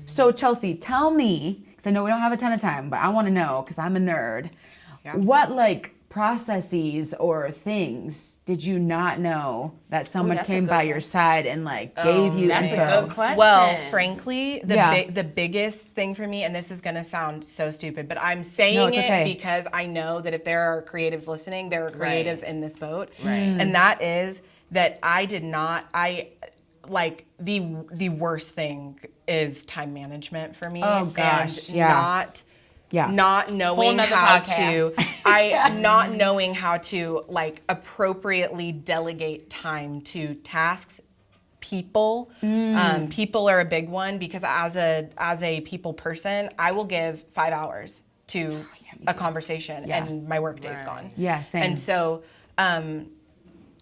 So Chelsea, tell me, because I know we don't have a ton of time, but I want to know, because I'm a nerd, what like processes or things did you not know that someone came by your side and like gave you That's info? a good question. Well, frankly, the biggest thing for me, and this is going to sound so stupid, but I'm saying it because I know that if there are creatives listening, there are creatives in this boat. Right. And that is that the worst thing is time management for me. Oh gosh, And not knowing how to not knowing how to like appropriately delegate time to tasks. People are a big one, because as a people person, I will give 5 hours to a conversation and my work day's gone. Yeah, same. And so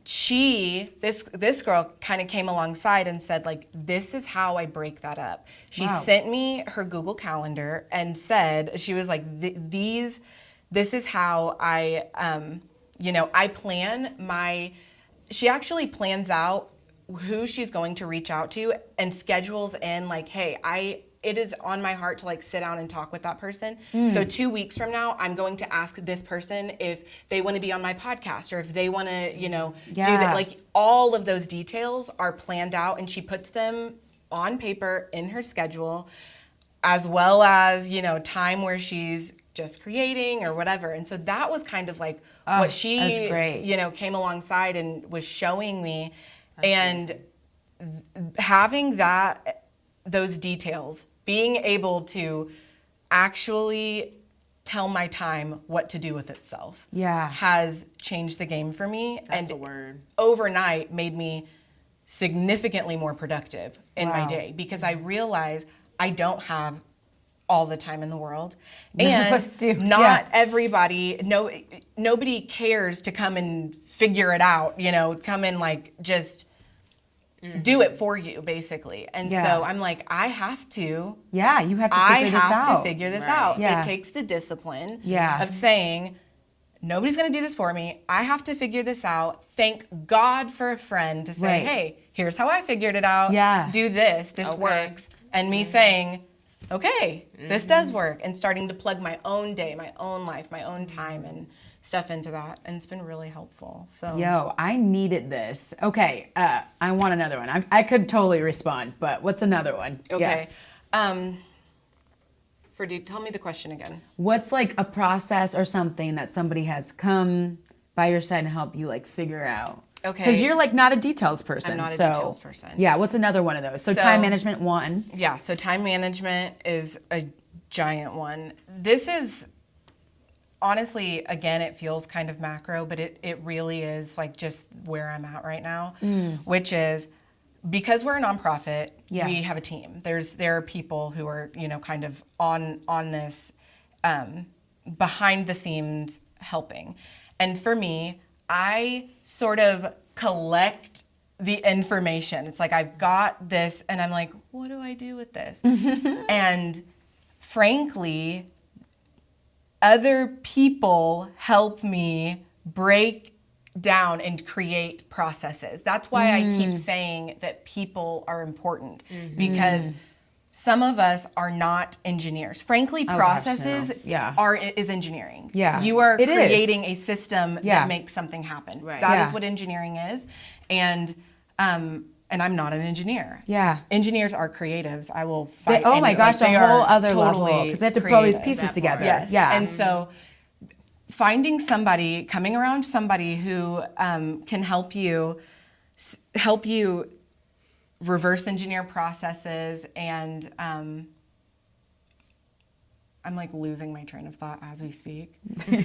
this girl kind of came alongside and said, like, this is how I break that up. She sent me her Google Calendar and said, she was like, this is how I, I plan she actually plans out who she's going to reach out to and schedules in like, hey, it is on my heart to like sit down and talk with that person. So 2 weeks from now, I'm going to ask this person if they want to be on my podcast, or if they want to, do that. Like, all of those details are planned out, and she puts them on paper in her schedule, as well as, time where she's just creating or whatever. And so that was kind of like what she, came alongside and was showing me. And having those details, being able to actually tell my time what to do with itself, has changed the game for me. That's and a word. Overnight made me significantly more productive in my day, because I realize I don't have all the time in the world. None of us do. Not everybody, nobody cares to come and figure it out, come and like just do it for you, basically. And so I'm like, I have to. Yeah, you have to figure this out. I have to figure this out. Yeah. It takes the discipline of saying, nobody's going to do this for me. I have to figure this out. Thank God for a friend to say, hey, here's how I figured it out. Yeah. Do this. This works. And me saying, okay, this does work. And starting to plug my own day, my own life, my own time and stuff into that. And it's been really helpful. So Yo, I needed this. Okay, I want another one. I could totally respond, but what's another one? Okay. Tell me the question again. What's like a process or something that somebody has come by your side and help you like figure out? Okay. Because you're like not a details person. I'm not a details person. Yeah, what's another one of those? So time management, one. Yeah, so time management is a giant one. This is, honestly, again, it feels kind of macro, but it really is like just where I'm at right now, which is, because we're a nonprofit, we have a team. There are people who are, kind of on this behind the scenes helping. And for me, I sort of collect the information. It's like, I've got this and I'm like, what do I do with this? And frankly, other people help me break down and create processes. That's why I keep saying that people are important, because some of us are not engineers. Frankly, processes is engineering. Yeah. You are creating a system that makes something happen. Right. That is what engineering is. And I'm not an engineer. Yeah. Engineers are creatives. I will fight. Oh my gosh, they a whole are other totally level, because they have to put all these creative. pieces together. Yes. Yeah. And so finding somebody, coming around somebody who can help you reverse engineer processes, and I'm like losing my train of thought as we speak.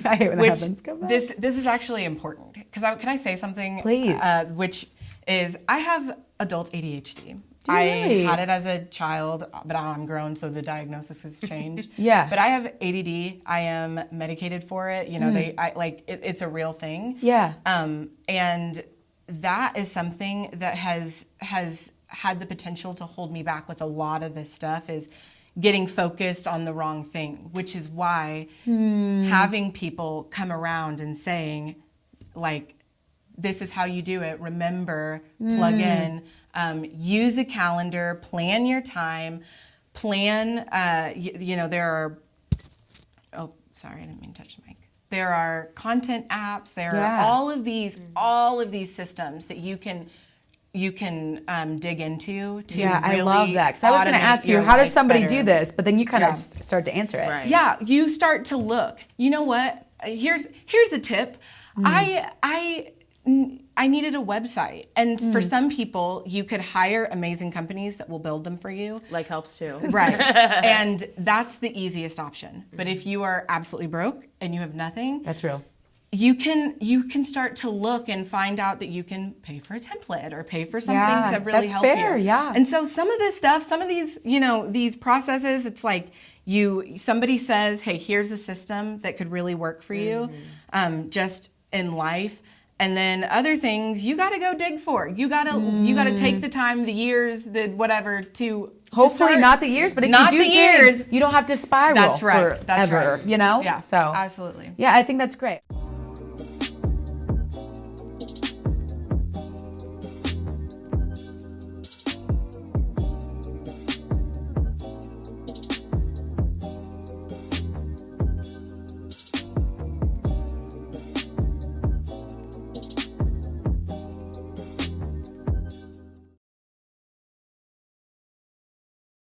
I hate when that happens. Come back. This is actually important, because can I say something? Please. Which is, I have adult ADHD. Do you really? I had it as a child, but now I'm grown, so the diagnosis has changed. Yeah. But I have ADD. I am medicated for it. It's a real thing. Yeah. And that is something that has had the potential to hold me back with a lot of this stuff, is getting focused on the wrong thing, which is why having people come around and saying, like, this is how you do it. Remember, plug in, use a calendar, plan your time, plan, there are, oh, sorry, I didn't mean to touch the mic. There are content apps, there are all of these systems that you can dig into to really I love that. Because I was going to ask you, how does somebody do this? But then you kind of start to answer it. Right. Yeah, you start to look. You know what? Here's a tip. I needed a website, and for some people, you could hire amazing companies that will build them for you. Like helps too. Right, and that's the easiest option. But if you are absolutely broke and you have nothing, That's real. you can start to look and find out that you can pay for a template or pay for something to really help fair, you. yeah. And so some of this stuff, some of these, these processes, it's like somebody says, hey, here's a system that could really work for you, just in life. And then other things you got to go dig for. You got to take the time, the years, the whatever to Hopefully not the years, but if not you do the years, dig, you don't have to spiral that's right. forever, That's right. you know? Yeah, So absolutely. Yeah, I think that's great.